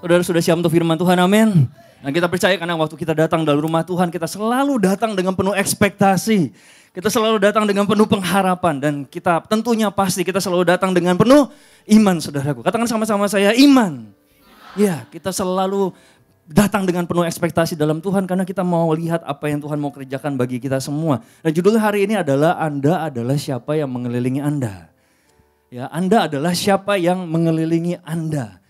Saudara sudah siap untuk firman Tuhan, amin. Dan kita percaya karena waktu kita datang dalam rumah Tuhan, kita selalu datang dengan penuh ekspektasi. Kita selalu datang dengan penuh pengharapan. Dan kita tentunya pasti kita selalu datang dengan penuh iman, saudaraku. Katakan sama-sama saya, iman. Ya, kita selalu datang dengan penuh ekspektasi dalam Tuhan karena kita mau lihat apa yang Tuhan mau kerjakan bagi kita semua. Dan judul hari ini adalah Anda adalah siapa yang mengelilingi Anda. Ya, Anda adalah siapa yang mengelilingi Anda.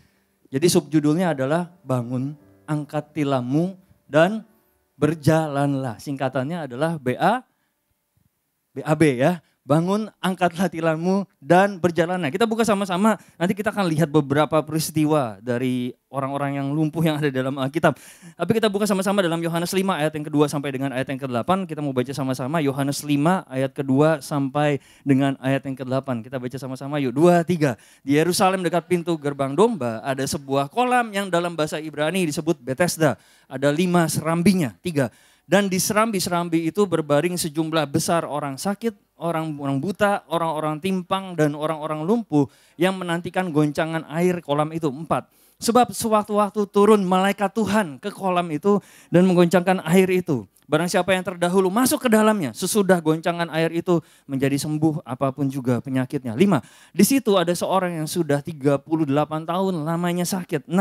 Jadi subjudulnya adalah bangun, angkat tilammu dan berjalanlah. Singkatannya adalah BAB ya. Bangun, angkatlah tilammu dan berjalanlah. Kita buka sama-sama, nanti kita akan lihat beberapa peristiwa dari orang-orang yang lumpuh yang ada dalam Alkitab. Tapi kita buka sama-sama dalam Yohanes 5 ayat yang kedua sampai dengan ayat yang ke-8. Kita mau baca sama-sama Yohanes 5 ayat kedua sampai dengan ayat yang ke-8. Kita baca sama-sama yuk, 2, 3. Di Yerusalem dekat pintu gerbang domba ada sebuah kolam yang dalam bahasa Ibrani disebut Bethesda. Ada 5 serambinya, 3. Dan di serambi-serambi itu berbaring sejumlah besar orang sakit, orang-orang buta, orang-orang timpang, dan orang-orang lumpuh yang menantikan goncangan air kolam itu. 4. Sebab sewaktu-waktu turun malaikat Tuhan ke kolam itu dan menggoncangkan air itu. Barang siapa yang terdahulu masuk ke dalamnya, sesudah goncangan air itu menjadi sembuh apapun juga penyakitnya. 5. Di situ ada seorang yang sudah 38 tahun lamanya sakit. 6.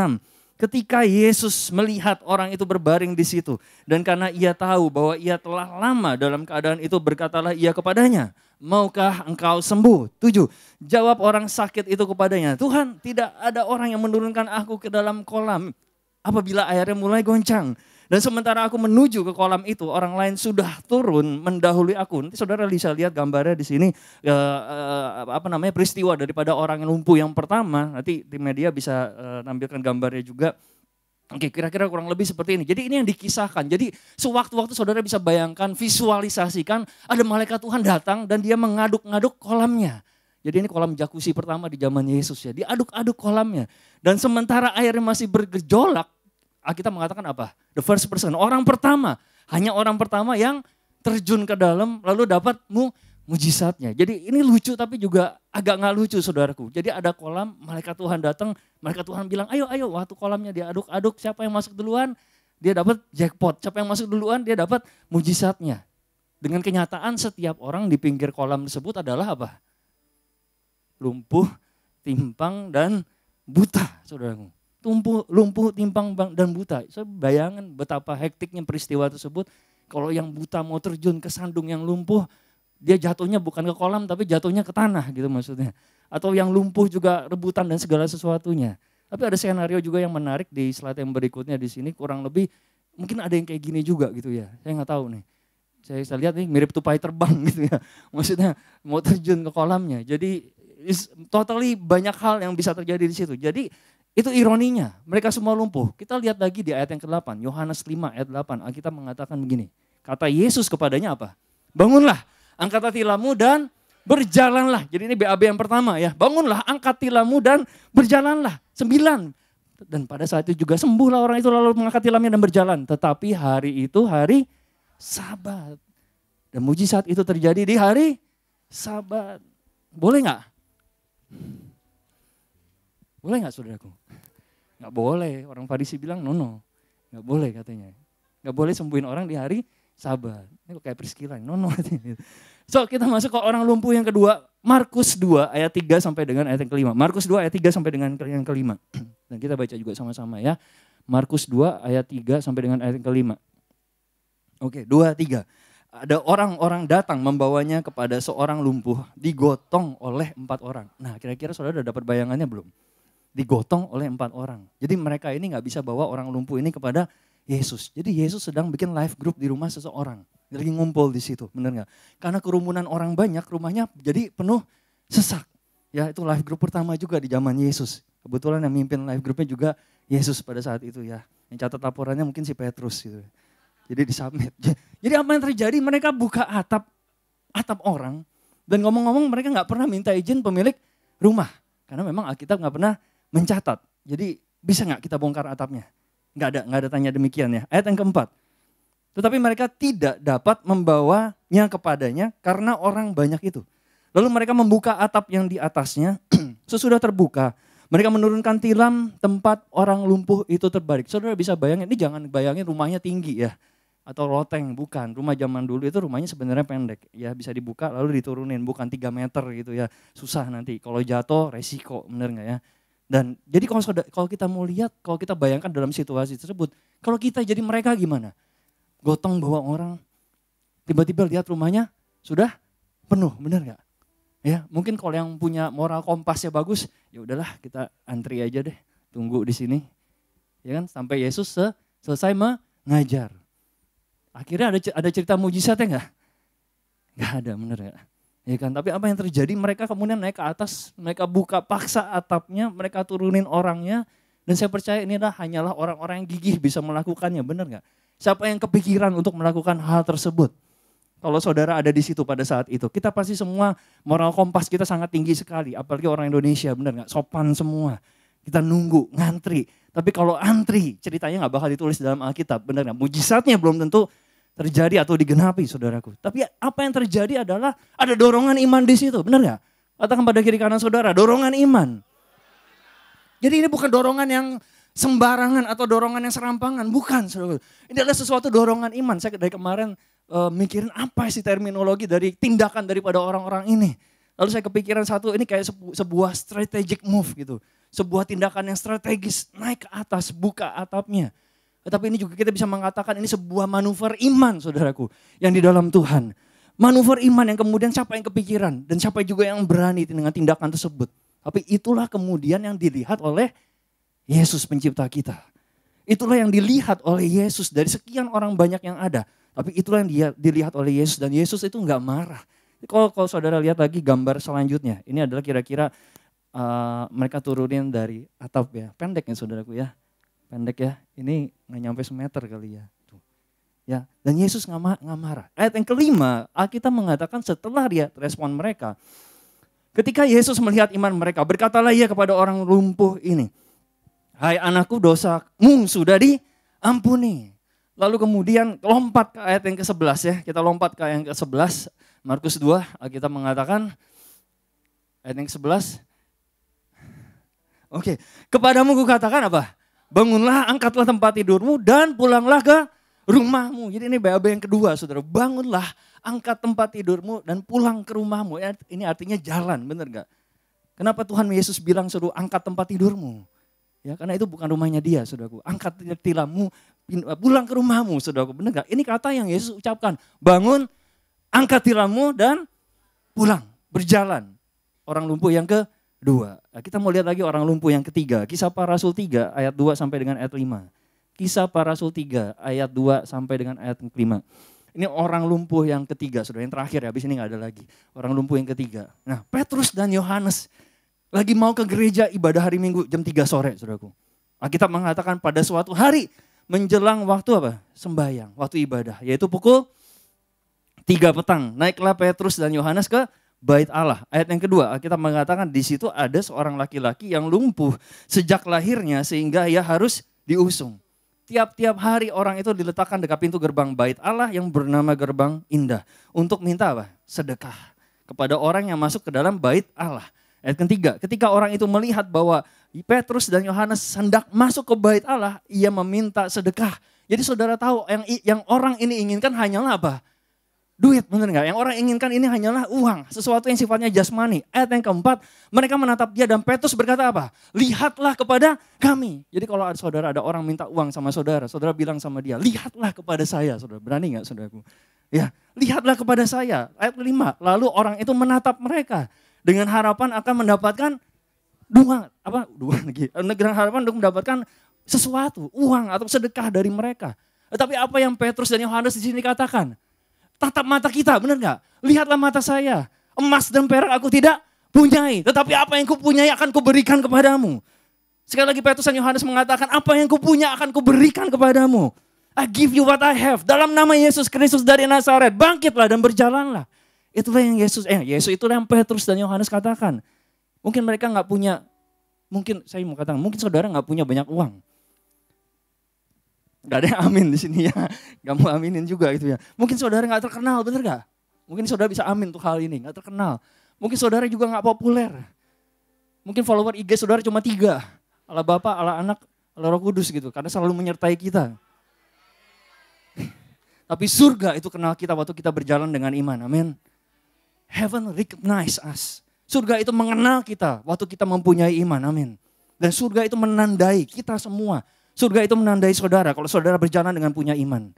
Ketika Yesus melihat orang itu berbaring di situ dan karena ia tahu bahwa ia telah lama dalam keadaan itu, berkatalah ia kepadanya, maukah engkau sembuh? 7. Jawab orang sakit itu kepadanya, Tuhan, tidak ada orang yang menurunkan aku ke dalam kolam apabila airnya mulai goncang. Dan sementara aku menuju ke kolam itu, orang lain sudah turun mendahului aku. Nanti saudara bisa lihat gambarnya di sini, peristiwa daripada orang yang lumpuh yang pertama. Nanti tim media bisa tampilkan gambarnya juga. Oke, kira-kira kurang lebih seperti ini. Jadi ini yang dikisahkan. Jadi sewaktu-waktu saudara bisa bayangkan, visualisasikan ada malaikat Tuhan datang dan dia mengaduk-ngaduk kolamnya. Jadi ini kolam jacuzzi pertama di zaman Yesus ya. Diaduk-aduk kolamnya. Dan sementara airnya masih bergejolak, kita mengatakan apa? The first person, orang pertama. Hanya orang pertama yang terjun ke dalam lalu dapat mujizatnya. Jadi ini lucu tapi juga agak gak lucu saudaraku. Jadi ada kolam, malaikat Tuhan datang, malaikat Tuhan bilang ayo waktu kolamnya diaduk-aduk, siapa yang masuk duluan dia dapat jackpot. Siapa yang masuk duluan dia dapat mujizatnya. Dengan kenyataan setiap orang di pinggir kolam tersebut adalah apa? Lumpuh, timpang dan buta saudaraku. Lumpuh, timpang, dan buta. Saya bayangkan betapa hektiknya peristiwa tersebut. Kalau yang buta mau terjun ke sandung yang lumpuh, dia jatuhnya bukan ke kolam tapi jatuhnya ke tanah gitu maksudnya. Atau yang lumpuh juga rebutan dan segala sesuatunya. Tapi ada skenario juga yang menarik di slide yang berikutnya di sini, kurang lebih mungkin ada yang kayak gini juga gitu ya. Saya nggak tahu nih. Saya lihat nih mirip tupai terbang gitu ya. Maksudnya mau terjun ke kolamnya. Jadi totally banyak hal yang bisa terjadi di situ. Jadi itu ironinya, mereka semua lumpuh. Kita lihat lagi di ayat yang ke-8, Yohanes 5 ayat 8, Alkitab mengatakan begini. Kata Yesus kepadanya apa? Bangunlah, angkat tilammu dan berjalanlah. Jadi ini BAB yang pertama ya. Bangunlah, angkat tilammu dan berjalanlah. 9. Dan pada saat itu juga sembuhlah orang itu lalu mengangkat tilamnya dan berjalan. Tetapi hari itu hari Sabat. Dan mujizat itu terjadi di hari Sabat. Boleh gak? Boleh gak saudaraku? Gak boleh, orang Farisi bilang no. Gak boleh katanya. Gak boleh sembuhin orang di hari Sabat. Ini kok kayak Priscilla, no. So kita masuk ke orang lumpuh yang kedua. Markus 2 ayat 3 sampai dengan ayat yang kelima. Markus 2 ayat 3 sampai dengan yang kelima. Dan kita baca juga sama-sama ya. Markus 2 ayat 3 sampai dengan ayat yang kelima. Oke, 2, 3. Ada orang-orang datang membawanya kepada seorang lumpuh, digotong oleh 4 orang. Nah kira-kira saudara udah dapat bayangannya belum? Digotong oleh 4 orang. Jadi mereka ini gak bisa bawa orang lumpuh ini kepada Yesus. Jadi Yesus sedang bikin live group di rumah seseorang. Dia lagi ngumpul di situ, benar gak? Karena kerumunan orang banyak, rumahnya jadi penuh sesak. Ya itu live group pertama juga di zaman Yesus. Kebetulan yang mimpin live groupnya juga Yesus pada saat itu ya. Yang catat laporannya mungkin si Petrus gitu. Jadi disubmit. Jadi apa yang terjadi? Mereka buka atap orang. Dan ngomong-ngomong mereka gak pernah minta izin pemilik rumah. Karena memang Alkitab gak pernah mencatat. Jadi bisa gak kita bongkar atapnya? Gak ada tanya demikian ya. Ayat yang keempat. Tetapi mereka tidak dapat membawanya kepadanya karena orang banyak itu. Lalu mereka membuka atap yang di atasnya. Sesudah terbuka, Mereka menurunkan tilam tempat orang lumpuh itu terbalik. Saudara bisa bayangin, ini jangan bayangin rumahnya tinggi ya. Atau loteng, bukan. Rumah zaman dulu itu rumahnya sebenarnya pendek. Ya bisa dibuka lalu diturunin, bukan 3 meter gitu ya. Susah nanti, kalau jatuh resiko, bener gak ya. Dan jadi kalau kita mau lihat, kalau kita bayangkan dalam situasi tersebut, kalau kita jadi mereka gimana? Gotong bawa orang, tiba-tiba lihat rumahnya sudah penuh, bener gak? Ya, mungkin kalau yang punya moral kompasnya bagus, ya udahlah kita antri aja deh, tunggu di sini. Ya kan, sampai Yesus selesai mengajar. Akhirnya ada cerita mujizatnya enggak? Enggak ada, bener enggak? Ya kan, tapi apa yang terjadi? Mereka kemudian naik ke atas, mereka buka paksa atapnya, mereka turunin orangnya, dan saya percaya inilah hanyalah orang-orang yang gigih bisa melakukannya, bener enggak? Siapa yang kepikiran untuk melakukan hal tersebut? Kalau saudara ada di situ pada saat itu, kita pasti semua moral kompas kita sangat tinggi sekali. Apalagi orang Indonesia, benar nggak? Sopan semua. Kita nunggu, ngantri. Tapi kalau antri, ceritanya nggak bakal ditulis dalam Alkitab, benar nggak? Mujizatnya belum tentu terjadi atau digenapi, saudaraku. Tapi apa yang terjadi adalah ada dorongan iman di situ, benar nggak? Katakan pada kiri kanan saudara, dorongan iman. Jadi ini bukan dorongan yang sembarangan atau dorongan yang serampangan, bukan, saudara. Ini adalah sesuatu dorongan iman. Saya dari kemarin mikirin apa sih terminologi dari tindakan daripada orang-orang ini. Lalu saya kepikiran satu, ini kayak sebuah strategic move gitu. Sebuah tindakan yang strategis, naik ke atas, buka atapnya. Tetapi ini juga kita bisa mengatakan ini sebuah manuver iman, saudaraku, yang di dalam Tuhan. Manuver iman yang kemudian siapa yang kepikiran dan siapa juga yang berani dengan tindakan tersebut. Tapi itulah kemudian yang dilihat oleh Yesus pencipta kita. Itulah yang dilihat oleh Yesus dari sekian orang banyak yang ada. Tapi itulah yang dilihat oleh Yesus dan Yesus itu enggak marah. Kalau saudara lihat lagi gambar selanjutnya, ini adalah kira-kira mereka turunin dari atap ya. Pendek ya saudaraku ya, pendek ya. Ini nggak nyampe semeter kali ya. Tuh. Ya, dan Yesus nggak marah. Ayat yang kelima, Alkitab mengatakan setelah lihat respon mereka, ketika Yesus melihat iman mereka, berkatalah ia kepada orang lumpuh ini, hai anakku, dosamu sudah diampuni. Lalu kemudian lompat ke ayat yang ke-11 ya. Kita lompat ke ayat yang ke-11. Markus 2, kita mengatakan ayat yang ke-11. Oke, kepadamu kukatakan apa? Bangunlah, angkatlah tempat tidurmu dan pulanglah ke rumahmu. Jadi ini BAB yang kedua, saudara. Bangunlah, angkat tempat tidurmu dan pulang ke rumahmu. Ini artinya jalan, benar gak? Kenapa Tuhan Yesus bilang suruh angkat tempat tidurmu? Ya, karena itu bukan rumahnya dia, saudaraku. Angkat tilammu, pulang ke rumahmu, saudaraku. Benar gak? Ini kata yang Yesus ucapkan. Bangun, angkat tilammu dan pulang, berjalan. Orang lumpuh yang kedua. Nah, kita mau lihat lagi orang lumpuh yang ketiga. Kisah Para Rasul 3 ayat 2 sampai dengan ayat 5. Kisah Para Rasul 3 ayat 2 sampai dengan ayat 5. Ini orang lumpuh yang ketiga, saudara. Yang terakhir ya, habis ini gak ada lagi. Orang lumpuh yang ketiga. Nah, Petrus dan Yohanes lagi mau ke gereja ibadah hari Minggu jam 3 sore, saudaraku. Alkitab mengatakan pada suatu hari menjelang waktu apa? Sembahyang, waktu ibadah. Yaitu pukul 3 petang. Naiklah Petrus dan Yohanes ke bait Allah. Ayat yang kedua, Alkitab mengatakan di situ ada seorang laki-laki yang lumpuh sejak lahirnya sehingga ia harus diusung. Tiap-tiap hari orang itu diletakkan dekat pintu gerbang bait Allah yang bernama Gerbang Indah. Untuk minta apa? Sedekah kepada orang yang masuk ke dalam bait Allah. Ayat ketiga, ketika orang itu melihat bahwa Petrus dan Yohanes hendak masuk ke bait Allah, ia meminta sedekah. Jadi saudara tahu yang orang ini inginkan hanyalah apa? Duit, benar nggak? Yang orang inginkan ini hanyalah uang, sesuatu yang sifatnya jasmani. Ayat yang keempat, mereka menatap dia dan Petrus berkata apa? Lihatlah kepada kami. Jadi kalau ada orang minta uang sama saudara, saudara bilang sama dia, lihatlah kepada saya. Saudara berani nggak saudaraku? Ya, lihatlah kepada saya. Ayat 5, lalu orang itu menatap mereka dengan harapan akan mendapatkan dengan harapan untuk mendapatkan sesuatu, uang atau sedekah dari mereka. Tetapi apa yang Petrus dan Yohanes di sini katakan? Tatap mata kita, benar gak? Lihatlah mata saya, emas dan perak aku tidak punyai. Tetapi apa yang kupunyai akan kuberikan kepadamu. Sekali lagi Petrus dan Yohanes mengatakan, apa yang kupunya akan kuberikan kepadamu. I give you what I have. Dalam nama Yesus Kristus dari Nazaret, bangkitlah dan berjalanlah. Itulah yang Yesus itulah yang Petrus dan Yohanes katakan. Mungkin mereka gak punya, mungkin saudara gak punya banyak uang. Gak ada yang amin di sini ya, gak mau aminin juga gitu ya. Mungkin saudara gak terkenal, bener gak? Mungkin saudara bisa amin untuk hal ini, gak terkenal. Mungkin saudara juga gak populer. Mungkin follower IG saudara cuma 3. Allah Bapa, Allah Anak, Allah Roh Kudus gitu. Karena selalu menyertai kita. Tapi surga itu kenal kita waktu kita berjalan dengan iman. Amin. Heaven recognize us. Surga itu mengenal kita waktu kita mempunyai iman. Amin. Dan surga itu menandai kita semua. Surga itu menandai saudara kalau saudara berjalan dengan punya iman.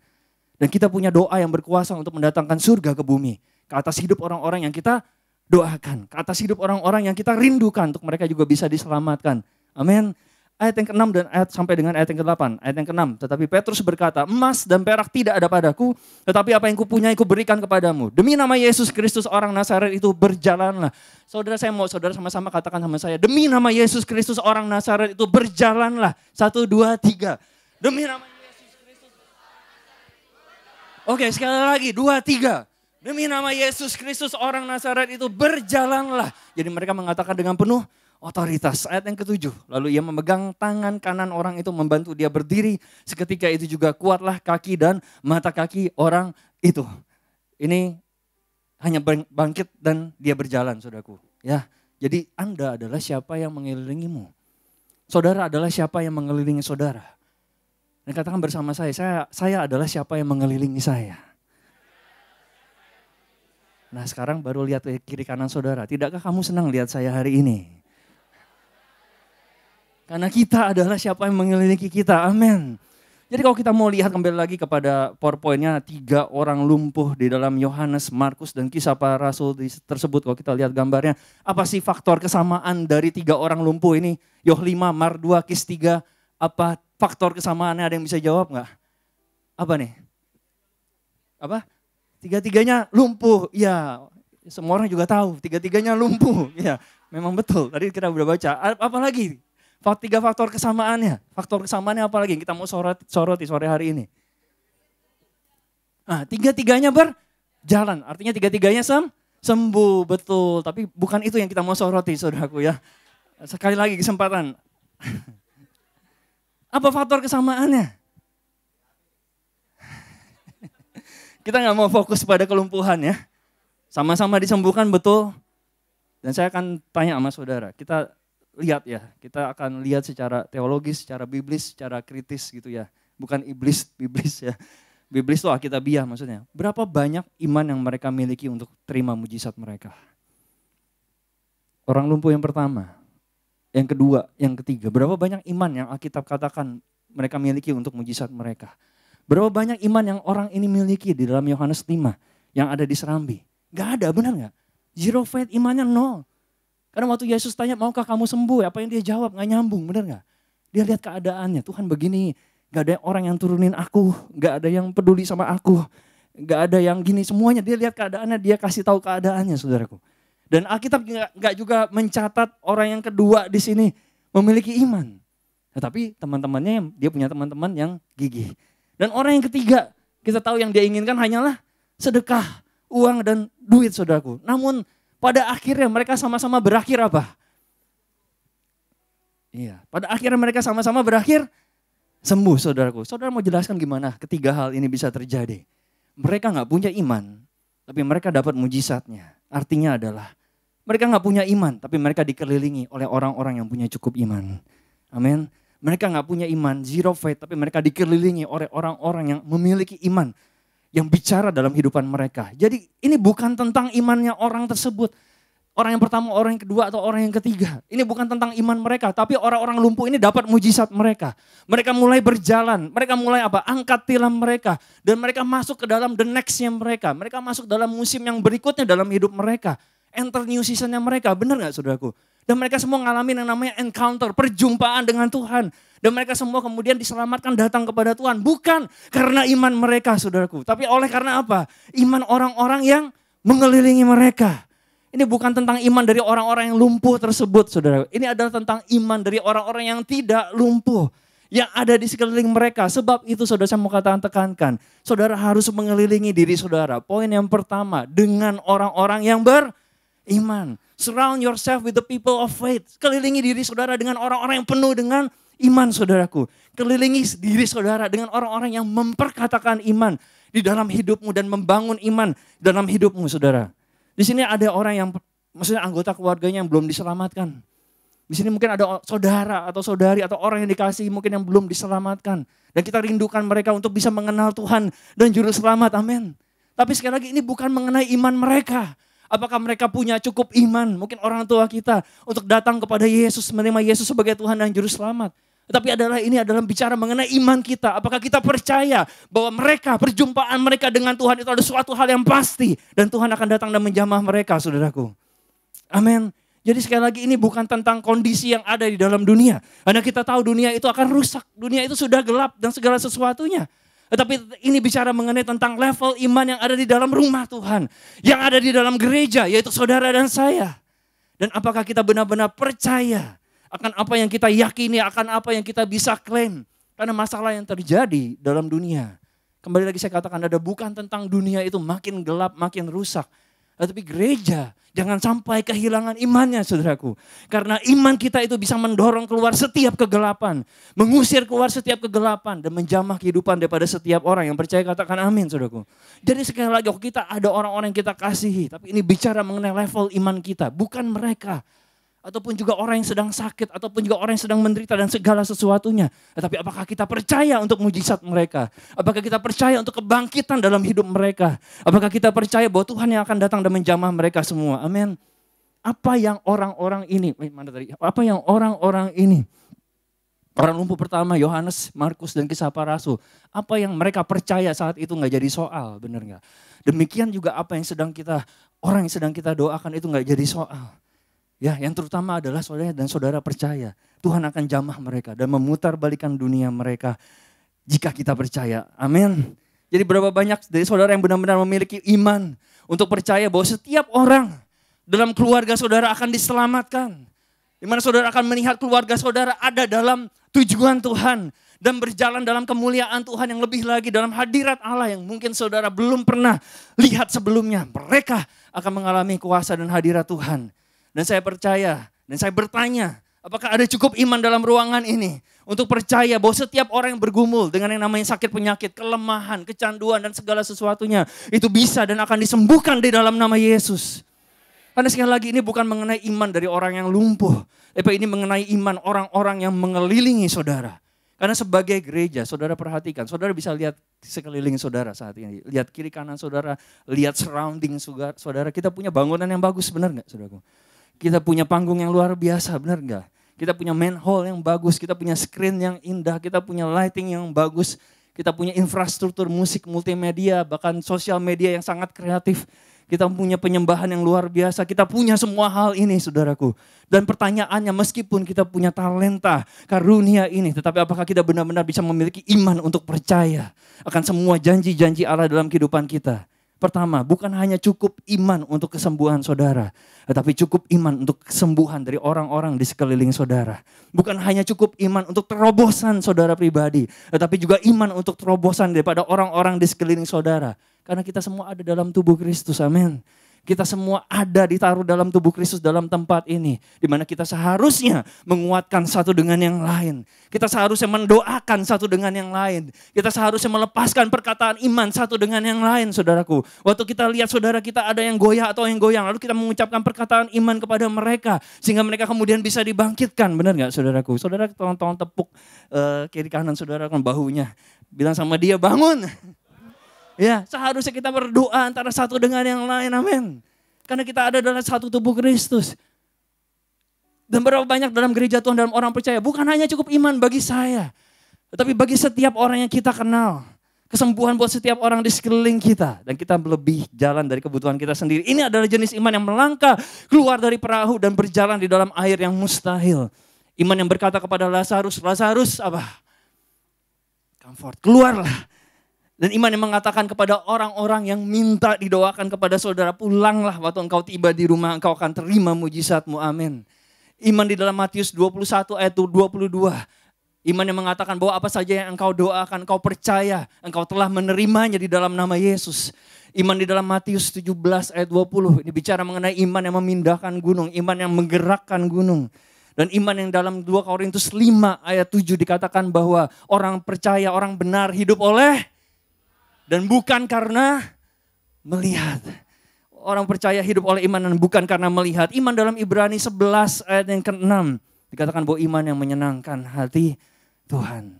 Dan kita punya doa yang berkuasa untuk mendatangkan surga ke bumi. Ke atas hidup orang-orang yang kita doakan. Ke atas hidup orang-orang yang kita rindukan untuk mereka juga bisa diselamatkan. Amin. Ayat yang ke-6 dan sampai dengan ayat yang ke-8. Ayat yang ke-6, tetapi Petrus berkata, emas dan perak tidak ada padaku, tetapi apa yang kupunyai kuberikan kepadamu. Demi nama Yesus Kristus orang Nazaret itu berjalanlah. Saudara, saya mau saudara sama-sama katakan sama saya, demi nama Yesus Kristus orang Nazaret itu berjalanlah. 1, 2, 3. Demi nama Yesus Kristus. Oke, sekali lagi, 2, 3. Demi nama Yesus Kristus orang Nazaret itu berjalanlah. Jadi mereka mengatakan dengan penuh otoritas. Ayat yang ke-7. Lalu ia memegang tangan kanan orang itu membantu dia berdiri. Seketika itu juga kuatlah kaki dan mata kaki orang itu. Ini hanya bangkit dan dia berjalan, saudaraku. Ya, jadi Anda adalah siapa yang mengelilingimu. Saudara adalah siapa yang mengelilingi saudara. Dan katakan bersama saya adalah siapa yang mengelilingi saya. Nah sekarang baru lihat kiri kanan saudara. Tidakkah kamu senang lihat saya hari ini? Karena kita adalah siapa yang mengelilingi kita. Amin. Jadi kalau kita mau lihat kembali lagi kepada PowerPoint-nya 3 orang lumpuh di dalam Yohanes, Markus dan Kisah Para Rasul tersebut. Kalau kita lihat gambarnya, apa sih faktor kesamaan dari 3 orang lumpuh ini? Yoh 5, Mar 2, Kis 3. Apa faktor kesamaannya, ada yang bisa jawab nggak? Apa nih? Apa? 3-tiganya lumpuh. Ya, semua orang juga tahu 3-tiganya lumpuh. Ya, memang betul. Tadi kita udah baca. Apa lagi? 3 faktor kesamaannya. Faktor kesamaannya apa lagi yang kita mau soroti sore hari ini? Nah, 3-tiganya berjalan. Artinya 3-tiganya sembuh. Betul. Tapi bukan itu yang kita mau soroti, saudaraku ya. Sekali lagi kesempatan. Apa faktor kesamaannya? Kita nggak mau fokus pada kelumpuhan ya. Sama-sama disembuhkan, betul. Dan saya akan tanya sama saudara. Kita lihat ya, kita akan lihat secara teologis, secara biblis, secara kritis gitu ya. Bukan biblis ya. Biblis itu Alkitabiah maksudnya. Berapa banyak iman yang mereka miliki untuk terima mujizat mereka? Orang lumpuh yang pertama, yang kedua, yang ketiga. Berapa banyak iman yang Alkitab katakan mereka miliki untuk mujizat mereka? Berapa banyak iman yang orang ini miliki di dalam Yohanes 5 yang ada di Serambi? Gak ada, benar gak? Zero faith, imannya 0. Karena waktu Yesus tanya, maukah kamu sembuh? Apa yang dia jawab? Gak nyambung, benar gak? Dia lihat keadaannya, Tuhan begini. Gak ada orang yang turunin aku, gak ada yang peduli sama aku. Gak ada yang gini, semuanya dia lihat keadaannya, dia kasih tahu keadaannya, saudaraku. Dan Alkitab gak juga mencatat orang yang kedua di sini memiliki iman. Tetapi teman-temannya, dia punya teman-teman yang gigih. Dan orang yang ketiga, kita tahu yang dia inginkan hanyalah sedekah, uang dan duit, saudaraku. Namun pada akhirnya mereka sama-sama berakhir apa? Iya, pada akhirnya mereka sama-sama berakhir sembuh, saudaraku. Saudara mau jelaskan gimana ketiga hal ini bisa terjadi? Mereka gak punya iman, tapi mereka dapat mujizatnya. Artinya adalah mereka gak punya iman, tapi mereka dikelilingi oleh orang-orang yang punya cukup iman. Amin. Mereka gak punya iman, zero faith, tapi mereka dikelilingi oleh orang-orang yang memiliki iman. Yang bicara dalam kehidupan mereka. Jadi ini bukan tentang imannya orang tersebut. Orang yang pertama, orang yang kedua, atau orang yang ketiga. Ini bukan tentang iman mereka, tapi orang-orang lumpuh ini dapat mujizat mereka. Mereka mulai berjalan, mereka mulai apa? Angkat tilam mereka. Dan mereka masuk ke dalam the next-nya mereka. Mereka masuk dalam musim yang berikutnya dalam hidup mereka. Enter new season-nya mereka, benar gak saudaraku? Dan mereka semua ngalamin yang namanya encounter, perjumpaan dengan Tuhan. Dan mereka semua kemudian diselamatkan datang kepada Tuhan. Bukan karena iman mereka, saudaraku. Tapi oleh karena apa? Iman orang-orang yang mengelilingi mereka. Ini bukan tentang iman dari orang-orang yang lumpuh tersebut, saudara. Ini adalah tentang iman dari orang-orang yang tidak lumpuh. Yang ada di sekeliling mereka. Sebab itu saudara, saya mau tekankan. Saudara harus mengelilingi diri saudara. Poin yang pertama, dengan orang-orang yang beriman. Surround yourself with the people of faith. Kelilingi diri saudara dengan orang-orang yang penuh dengan iman, saudaraku. Kelilingi diri saudara dengan orang-orang yang memperkatakan iman di dalam hidupmu dan membangun iman dalam hidupmu, saudara. Di sini ada orang yang, maksudnya anggota keluarganya yang belum diselamatkan. Di sini mungkin ada saudara atau saudari atau orang yang dikasihi mungkin yang belum diselamatkan. Dan kita rindukan mereka untuk bisa mengenal Tuhan dan Juru Selamat, amin. Tapi sekali lagi ini bukan mengenai iman mereka. Apakah mereka punya cukup iman, mungkin orang tua kita, untuk datang kepada Yesus, menerima Yesus sebagai Tuhan dan Juru Selamat. Tetapi ini adalah bicara mengenai iman kita. Apakah kita percaya bahwa perjumpaan mereka dengan Tuhan itu ada suatu hal yang pasti. Dan Tuhan akan datang dan menjamah mereka, saudaraku. Amin. Jadi sekali lagi ini bukan tentang kondisi yang ada di dalam dunia. Karena kita tahu dunia itu akan rusak. Dunia itu sudah gelap dan segala sesuatunya. Tetapi ini bicara mengenai tentang level iman yang ada di dalam rumah Tuhan. Yang ada di dalam gereja, yaitu saudara dan saya. Dan apakah kita benar-benar percaya akan apa yang kita yakini, akan apa yang kita bisa klaim. Karena masalah yang terjadi dalam dunia. Kembali lagi saya katakan bukan tentang dunia itu makin gelap, makin rusak. Tetapi gereja jangan sampai kehilangan imannya, saudaraku. Karena iman kita itu bisa mendorong keluar setiap kegelapan. Mengusir keluar setiap kegelapan. Dan menjamah kehidupan daripada setiap orang. Yang percaya katakan amin, saudaraku. Jadi sekali lagi kita ada orang-orang yang kita kasihi. Tapi ini bicara mengenai level iman kita. Bukan mereka. Ataupun juga orang yang sedang sakit, ataupun juga orang yang sedang menderita dan segala sesuatunya. Tetapi apakah kita percaya untuk mujizat mereka? Apakah kita percaya untuk kebangkitan dalam hidup mereka? Apakah kita percaya bahwa Tuhan yang akan datang dan menjamah mereka semua? Amin. Apa yang orang-orang ini, orang lumpuh pertama, Yohanes, Markus, dan Kisah Para Rasul. Apa yang mereka percaya saat itu nggak jadi soal, benar nggak? Demikian juga apa yang orang yang sedang kita doakan itu nggak jadi soal. Ya, yang terutama adalah saudara dan saudara percaya Tuhan akan jamah mereka dan memutarbalikkan dunia mereka jika kita percaya. Amin. Jadi berapa banyak dari saudara yang benar-benar memiliki iman untuk percaya bahwa setiap orang dalam keluarga saudara akan diselamatkan. Di mana saudara akan melihat keluarga saudara ada dalam tujuan Tuhan dan berjalan dalam kemuliaan Tuhan yang lebih lagi dalam hadirat Allah yang mungkin saudara belum pernah lihat sebelumnya. Mereka akan mengalami kuasa dan hadirat Tuhan. Dan saya percaya, dan saya bertanya, apakah ada cukup iman dalam ruangan ini untuk percaya bahwa setiap orang yang bergumul dengan yang namanya sakit penyakit, kelemahan, kecanduan, dan segala sesuatunya itu bisa dan akan disembuhkan di dalam nama Yesus. Karena sekali lagi ini bukan mengenai iman dari orang yang lumpuh, tapi ini mengenai iman orang-orang yang mengelilingi saudara. Karena sebagai gereja, saudara perhatikan, saudara bisa lihat sekeliling saudara saat ini. Lihat kiri kanan saudara, lihat surrounding saudara. Kita punya bangunan yang bagus, benar gak saudaraku? Kita punya panggung yang luar biasa, benar gak? Kita punya main hall yang bagus, kita punya screen yang indah, kita punya lighting yang bagus. Kita punya infrastruktur musik multimedia, bahkan sosial media yang sangat kreatif. Kita punya penyembahan yang luar biasa, kita punya semua hal ini saudaraku. Dan pertanyaannya meskipun kita punya talenta, karunia ini, tetapi apakah kita benar-benar bisa memiliki iman untuk percaya akan semua janji-janji Allah dalam kehidupan kita? Pertama, bukan hanya cukup iman untuk kesembuhan saudara, tetapi cukup iman untuk kesembuhan dari orang-orang di sekeliling saudara. Bukan hanya cukup iman untuk terobosan saudara pribadi, tetapi juga iman untuk terobosan daripada orang-orang di sekeliling saudara. Karena kita semua ada dalam tubuh Kristus, amin. Kita semua ada ditaruh dalam tubuh Kristus dalam tempat ini. Di mana kita seharusnya menguatkan satu dengan yang lain. Kita seharusnya mendoakan satu dengan yang lain. Kita seharusnya melepaskan perkataan iman satu dengan yang lain, saudaraku. Waktu kita lihat saudara kita ada yang goyah atau yang goyang, lalu kita mengucapkan perkataan iman kepada mereka. Sehingga mereka kemudian bisa dibangkitkan, benar gak saudaraku? Saudara tolong tepuk kiri kanan saudara kan bahunya. Bilang sama dia, bangun. Ya, seharusnya kita berdoa antara satu dengan yang lain, amin. Karena kita ada dalam satu tubuh Kristus. Dan berapa banyak dalam gereja Tuhan, dalam orang percaya, bukan hanya cukup iman bagi saya, tetapi bagi setiap orang yang kita kenal. Kesembuhan buat setiap orang di sekeliling kita. Dan kita lebih jalan dari kebutuhan kita sendiri. Ini adalah jenis iman yang melangkah keluar dari perahu dan berjalan di dalam air yang mustahil. Iman yang berkata kepada Lazarus, Lazarus apa? Comfort, keluarlah. Dan iman yang mengatakan kepada orang-orang yang minta didoakan kepada saudara, pulanglah waktu engkau tiba di rumah, engkau akan terima mujizatmu, amin. Iman di dalam Matius 21 ayat 22. Iman yang mengatakan bahwa apa saja yang engkau doakan, engkau percaya, engkau telah menerimanya di dalam nama Yesus. Iman di dalam Matius 17 ayat 20. Ini bicara mengenai iman yang memindahkan gunung, iman yang menggerakkan gunung. Dan iman yang dalam 2 Korintus 5 ayat 7 dikatakan bahwa orang percaya, orang benar hidup oleh dan bukan karena melihat. Orang percaya hidup oleh iman dan bukan karena melihat. Iman dalam Ibrani 11 ayat yang ke-6. Dikatakan bahwa iman yang menyenangkan hati Tuhan.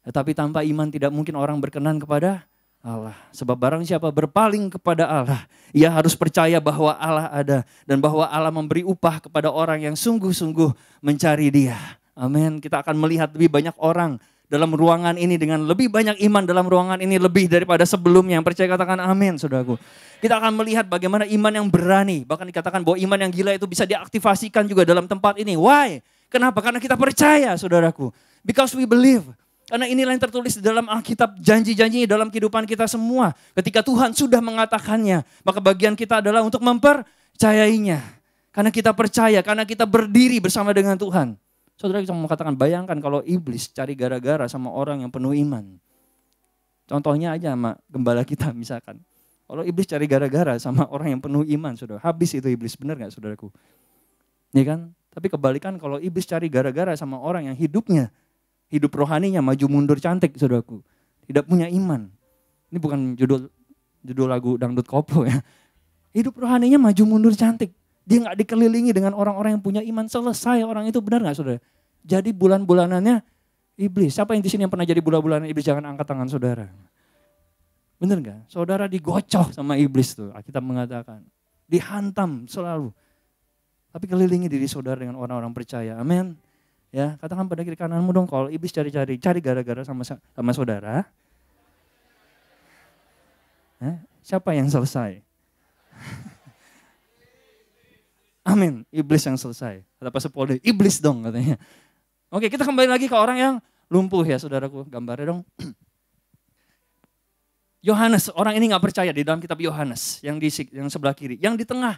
Tetapi tanpa iman tidak mungkin orang berkenan kepada Allah. Sebab barang siapa berpaling kepada Allah, ia harus percaya bahwa Allah ada. Dan bahwa Allah memberi upah kepada orang yang sungguh-sungguh mencari Dia. Amin. Kita akan melihat lebih banyak orang dalam ruangan ini dengan lebih banyak iman dalam ruangan ini lebih daripada sebelumnya. Yang percaya katakan amin, saudaraku. Kita akan melihat bagaimana iman yang berani. Bahkan dikatakan bahwa iman yang gila itu bisa diaktifasikan juga dalam tempat ini. Why? Kenapa? Karena kita percaya, saudaraku. Because we believe. Karena inilah yang tertulis di dalam Alkitab, janji-janjinya dalam kehidupan kita semua. Ketika Tuhan sudah mengatakannya, maka bagian kita adalah untuk mempercayainya. Karena kita percaya, karena kita berdiri bersama dengan Tuhan. Saudara, kita mau katakan, bayangkan kalau iblis cari gara-gara sama orang yang penuh iman. Contohnya aja sama gembala kita misalkan. Kalau iblis cari gara-gara sama orang yang penuh iman, saudara, habis itu iblis, benar gak saudaraku? Ya kan? Tapi kebalikan kalau iblis cari gara-gara sama orang yang hidup rohaninya maju mundur cantik, saudaraku. Tidak punya iman. Ini bukan judul lagu dangdut koplo ya. Hidup rohaninya maju mundur cantik. Dia gak dikelilingi dengan orang-orang yang punya iman. Selesai orang itu, benar gak saudara? Jadi bulan-bulanannya iblis. Siapa yang di sini yang pernah jadi bulan-bulanan iblis? Jangan angkat tangan saudara. Benar gak? Saudara digocoh sama iblis tuh. Kita mengatakan. Dihantam selalu. Tapi kelilingi diri saudara dengan orang-orang percaya. Amin. Ya, katakan pada kiri kananmu dong, kalau iblis cari gara-gara sama saudara. Siapa yang selesai? Amin, iblis yang selesai. Kata Pastor Paul, iblis dong katanya. Oke, kita kembali lagi ke orang yang lumpuh ya saudaraku, gambarnya dong. Yohanes, orang ini gak percaya di dalam kitab Yohanes, yang sebelah kiri. Yang di tengah,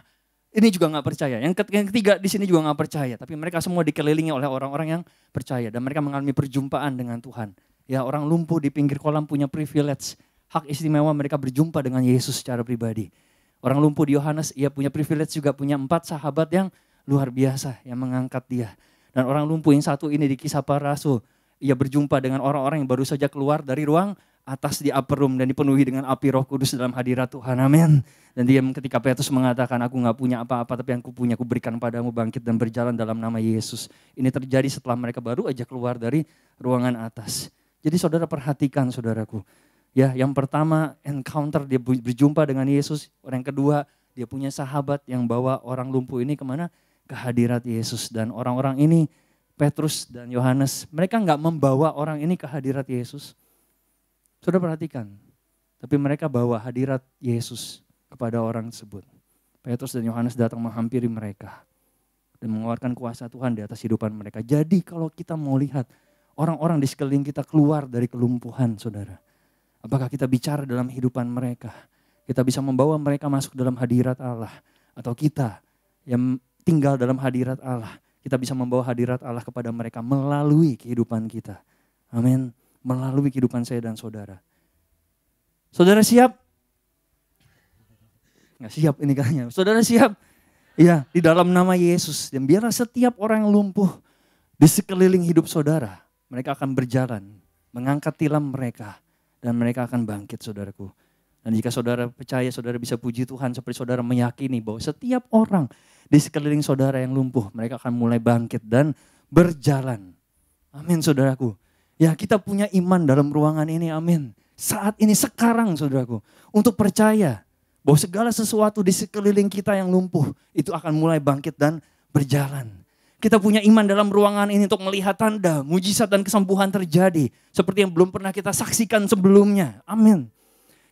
ini juga gak percaya. Yang ketiga di sini juga gak percaya. Tapi mereka semua dikelilingi oleh orang-orang yang percaya. Dan mereka mengalami perjumpaan dengan Tuhan. Ya, orang lumpuh di pinggir kolam punya privilege. Hak istimewa mereka berjumpa dengan Yesus secara pribadi. Orang lumpuh di Yohanes, ia punya privilege juga punya 4 sahabat yang luar biasa yang mengangkat dia. Dan orang lumpuh yang satu ini di Kisah Para Rasul, ia berjumpa dengan orang-orang yang baru saja keluar dari ruang atas di upper room dan dipenuhi dengan api Roh Kudus dalam hadirat Tuhan. Amin. Dan dia ketika Petrus mengatakan, aku gak punya apa-apa tapi yang kupunya aku berikan padamu, bangkit dan berjalan dalam nama Yesus. Ini terjadi setelah mereka baru aja keluar dari ruangan atas. Jadi saudara perhatikan saudaraku. Ya, yang pertama encounter dia berjumpa dengan Yesus. Orang yang kedua dia punya sahabat yang bawa orang lumpuh ini kemana? Ke hadirat Yesus. Dan orang-orang ini Petrus dan Yohanes, mereka nggak membawa orang ini ke hadirat Yesus. Sudah perhatikan. Tapi mereka bawa hadirat Yesus kepada orang tersebut. Petrus dan Yohanes datang menghampiri mereka. Dan mengeluarkan kuasa Tuhan di atas hidupan mereka. Jadi kalau kita mau lihat orang-orang di sekeliling kita keluar dari kelumpuhan saudara. Apakah kita bicara dalam kehidupan mereka? Kita bisa membawa mereka masuk dalam hadirat Allah. Atau kita yang tinggal dalam hadirat Allah. Kita bisa membawa hadirat Allah kepada mereka melalui kehidupan kita. Amin. Melalui kehidupan saya dan saudara. Saudara siap? Nggak siap ini kayaknya. Saudara siap? Iya, di dalam nama Yesus. Dan biarlah setiap orang yang lumpuh di sekeliling hidup saudara. Mereka akan berjalan, mengangkat tilam mereka. Dan mereka akan bangkit saudaraku. Dan jika saudara percaya, saudara bisa puji Tuhan seperti saudara meyakini bahwa setiap orang di sekeliling saudara yang lumpuh, mereka akan mulai bangkit dan berjalan. Amin saudaraku. Ya kita punya iman dalam ruangan ini, amin. Saat ini sekarang saudaraku, untuk percaya bahwa segala sesuatu di sekeliling kita yang lumpuh, itu akan mulai bangkit dan berjalan. Kita punya iman dalam ruangan ini untuk melihat tanda, mujizat dan kesembuhan terjadi. Seperti yang belum pernah kita saksikan sebelumnya. Amin.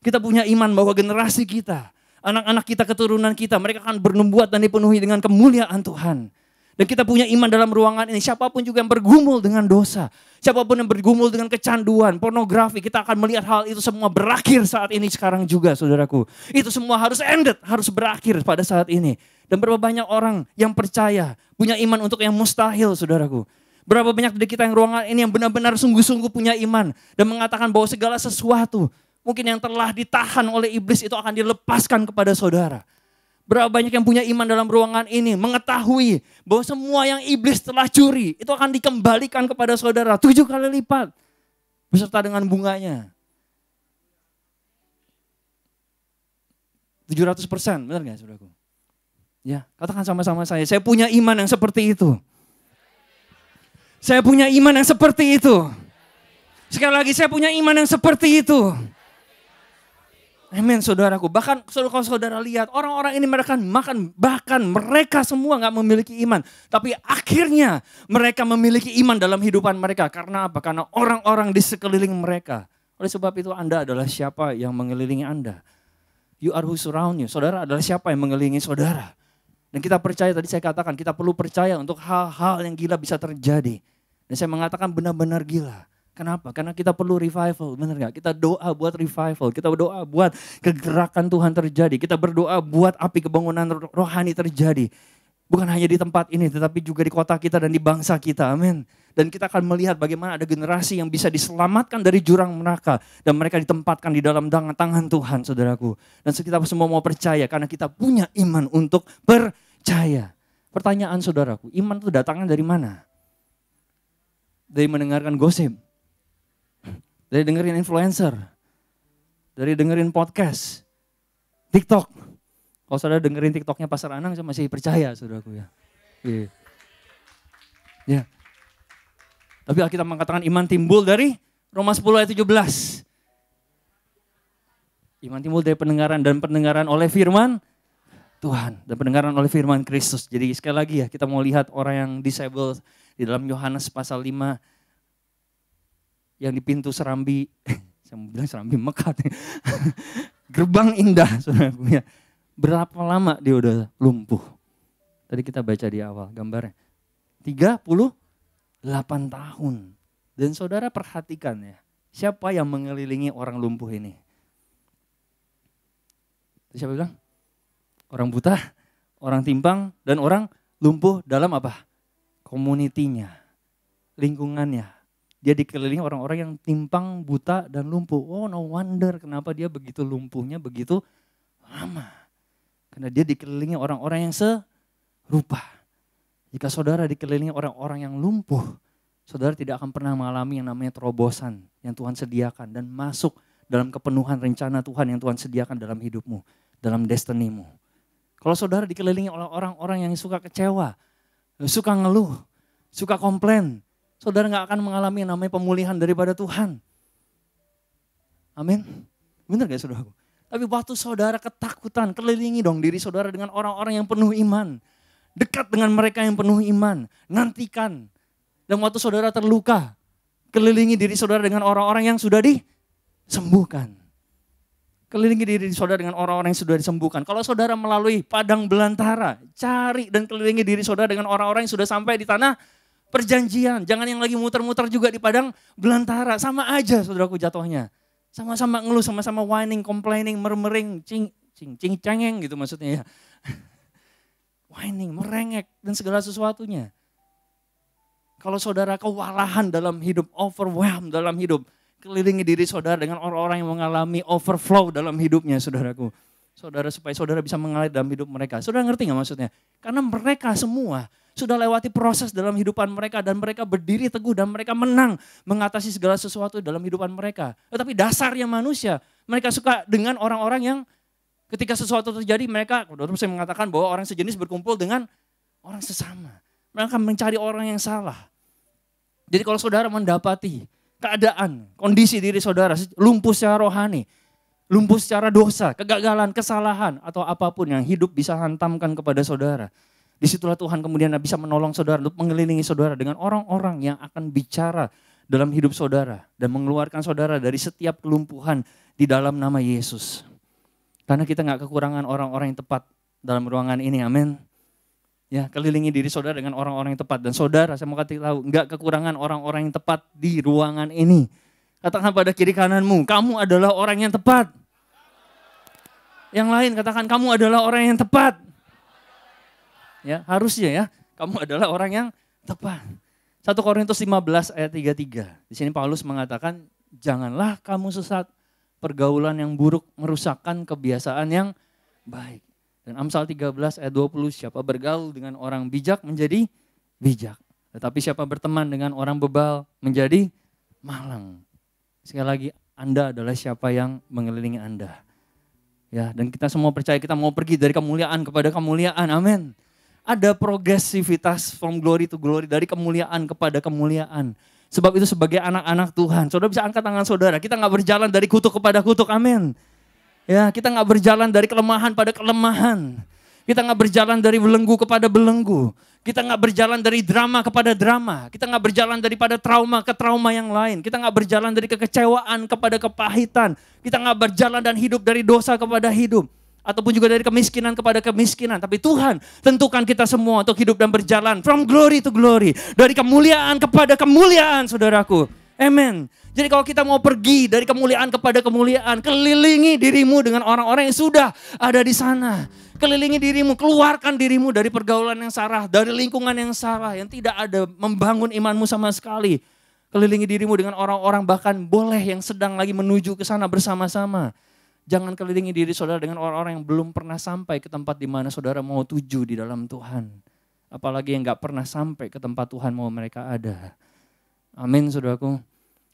Kita punya iman bahwa generasi kita, anak-anak kita, keturunan kita, mereka akan bernubuat dan dipenuhi dengan kemuliaan Tuhan. Dan kita punya iman dalam ruangan ini, siapapun juga yang bergumul dengan dosa. Siapapun yang bergumul dengan kecanduan, pornografi, kita akan melihat hal itu semua berakhir saat ini sekarang juga saudaraku. Itu semua harus ended, harus berakhir pada saat ini. Dan berapa banyak orang yang percaya, punya iman untuk yang mustahil saudaraku. Berapa banyak dari kita yang ruangan ini yang benar-benar sungguh-sungguh punya iman. Dan mengatakan bahwa segala sesuatu mungkin yang telah ditahan oleh iblis itu akan dilepaskan kepada saudara. Berapa banyak yang punya iman dalam ruangan ini mengetahui bahwa semua yang iblis telah curi itu akan dikembalikan kepada saudara 7 kali lipat. Beserta dengan bunganya. 700%, benar gak saudaraku? Ya, katakan sama-sama saya punya iman yang seperti itu. Saya punya iman yang seperti itu. Sekali lagi, saya punya iman yang seperti itu. Amin, saudaraku. Bahkan kalau saudara lihat, orang-orang ini mereka makan, bahkan mereka semua gak memiliki iman. Tapi akhirnya mereka memiliki iman dalam kehidupan mereka. Karena apa? Karena orang-orang di sekeliling mereka. Oleh sebab itu Anda adalah siapa yang mengelilingi Anda. You are who surround you. Saudara adalah siapa yang mengelilingi saudara. Dan kita percaya, tadi saya katakan, kita perlu percaya untuk hal-hal yang gila bisa terjadi. Dan saya mengatakan benar-benar gila. Kenapa? Karena kita perlu revival, benar gak? Kita doa buat revival, kita berdoa buat kegerakan Tuhan terjadi. Kita berdoa buat api kebangunan rohani terjadi. Bukan hanya di tempat ini, tetapi juga di kota kita dan di bangsa kita, amin. Dan kita akan melihat bagaimana ada generasi yang bisa diselamatkan dari jurang neraka. Dan mereka ditempatkan di dalam tangan Tuhan, saudaraku. Dan kita semua mau percaya karena kita punya iman untuk percaya. Pertanyaan saudaraku, iman itu datangnya dari mana? Dari mendengarkan gosip. Dari dengerin influencer, dari dengerin podcast, TikTok. Kalau saudara dengerin TikToknya Pastor Anang, saya masih percaya, saudaraku ya. Yeah. Ya. Tapi kita mengatakan iman timbul dari Roma 10 ayat 17. Iman timbul dari pendengaran dan pendengaran oleh firman Tuhan. Dan pendengaran oleh firman Kristus. Jadi sekali lagi ya, kita mau lihat orang yang disable di dalam Yohanes pasal 5. Yang di pintu Serambi, saya mau bilang Serambi Mekah. Gerbang Indah, saudaraku ya. Berapa lama dia udah lumpuh? Tadi kita baca di awal gambarnya. 38 tahun. Dan saudara perhatikan ya, siapa yang mengelilingi orang lumpuh ini? Siapa bilang? Orang buta, orang timpang, dan orang lumpuh dalam apa? Komunitinya, lingkungannya. Dia dikelilingi orang-orang yang timpang, buta, dan lumpuh. Oh, no wonder kenapa dia begitu lumpuhnya begitu lama. Karena dia dikelilingi orang-orang yang serupa. Jika saudara dikelilingi orang-orang yang lumpuh, saudara tidak akan pernah mengalami yang namanya terobosan yang Tuhan sediakan dan masuk dalam kepenuhan rencana Tuhan yang Tuhan sediakan dalam hidupmu, dalam destinimu. Kalau saudara dikelilingi oleh orang-orang yang suka kecewa, suka ngeluh, suka komplain, saudara gak akan mengalami yang namanya pemulihan daripada Tuhan. Amin. Benar gak saudaraku? Tapi waktu saudara ketakutan, kelilingi dong diri saudara dengan orang-orang yang penuh iman. Dekat dengan mereka yang penuh iman. Nantikan. Dan waktu saudara terluka, kelilingi diri saudara dengan orang-orang yang sudah disembuhkan. Kelilingi diri saudara dengan orang-orang yang sudah disembuhkan. Kalau saudara melalui padang belantara, cari dan kelilingi diri saudara dengan orang-orang yang sudah sampai di tanah perjanjian. Jangan yang lagi muter-muter juga di padang belantara. Sama aja saudaraku jatuhnya. Sama-sama ngeluh, sama-sama whining, complaining, murmuring, cengeng gitu maksudnya ya. Whining, merengek dan segala sesuatunya. Kalau saudara kewalahan dalam hidup, overwhelmed dalam hidup, kelilingi diri saudara dengan orang-orang yang mengalami overflow dalam hidupnya saudaraku. Saudara supaya saudara bisa mengalir dalam hidup mereka. Saudara ngerti gak maksudnya? Karena mereka semua sudah lewati proses dalam kehidupan mereka dan mereka berdiri teguh dan mereka menang mengatasi segala sesuatu dalam kehidupan mereka. Tetapi dasarnya manusia, mereka suka dengan orang-orang yang ketika sesuatu terjadi mereka, terus saya mengatakan bahwa orang sejenis berkumpul dengan orang sesama. Mereka mencari orang yang salah. Jadi kalau saudara mendapati keadaan, kondisi diri saudara lumpuh secara rohani, lumpuh secara dosa, kegagalan, kesalahan atau apapun yang hidup bisa hantamkan kepada saudara. Disitulah Tuhan kemudian bisa menolong saudara untuk mengelilingi saudara dengan orang-orang yang akan bicara dalam hidup saudara. Dan mengeluarkan saudara dari setiap kelumpuhan di dalam nama Yesus. Karena kita gak kekurangan orang-orang yang tepat dalam ruangan ini, amin. Ya, kelilingi diri saudara dengan orang-orang yang tepat. Dan saudara, saya mau kasih tahu, gak kekurangan orang-orang yang tepat di ruangan ini. Katakan pada kiri kananmu, kamu adalah orang yang tepat. Yang lain katakan, kamu adalah orang yang tepat. Ya, harusnya ya, kamu adalah orang yang tepat. 1 Korintus 15 ayat 33. Di sini Paulus mengatakan, janganlah kamu sesat, pergaulan yang buruk merusakkan kebiasaan yang baik. Dan Amsal 13 ayat 20, siapa bergaul dengan orang bijak menjadi bijak. Tetapi siapa berteman dengan orang bebal menjadi malang. Sekali lagi, Anda adalah siapa yang mengelilingi Anda. Ya, dan kita semua percaya kita mau pergi dari kemuliaan kepada kemuliaan, amin. Ada progresivitas from glory to glory, dari kemuliaan kepada kemuliaan. Sebab itu sebagai anak-anak Tuhan, saudara bisa angkat tangan saudara. Kita nggak berjalan dari kutuk kepada kutuk, amin. Ya, kita nggak berjalan dari kelemahan pada kelemahan. Kita nggak berjalan dari belenggu kepada belenggu. Kita nggak berjalan dari drama kepada drama. Kita nggak berjalan daripada trauma ke trauma yang lain. Kita nggak berjalan dari kekecewaan kepada kepahitan. Kita nggak berjalan dan hidup dari dosa kepada hidup. Ataupun juga dari kemiskinan kepada kemiskinan. Tapi Tuhan tentukan kita semua untuk hidup dan berjalan from glory to glory. Dari kemuliaan kepada kemuliaan, saudaraku. Amen. Jadi kalau kita mau pergi dari kemuliaan kepada kemuliaan, kelilingi dirimu dengan orang-orang yang sudah ada di sana. Kelilingi dirimu, keluarkan dirimu dari pergaulan yang salah, dari lingkungan yang salah, yang tidak ada membangun imanmu sama sekali. Kelilingi dirimu dengan orang-orang bahkan boleh yang sedang lagi menuju ke sana bersama-sama. Jangan kelilingi diri saudara dengan orang-orang yang belum pernah sampai ke tempat di mana saudara mau tuju di dalam Tuhan. Apalagi yang gak pernah sampai ke tempat Tuhan mau mereka ada. Amin, saudaraku.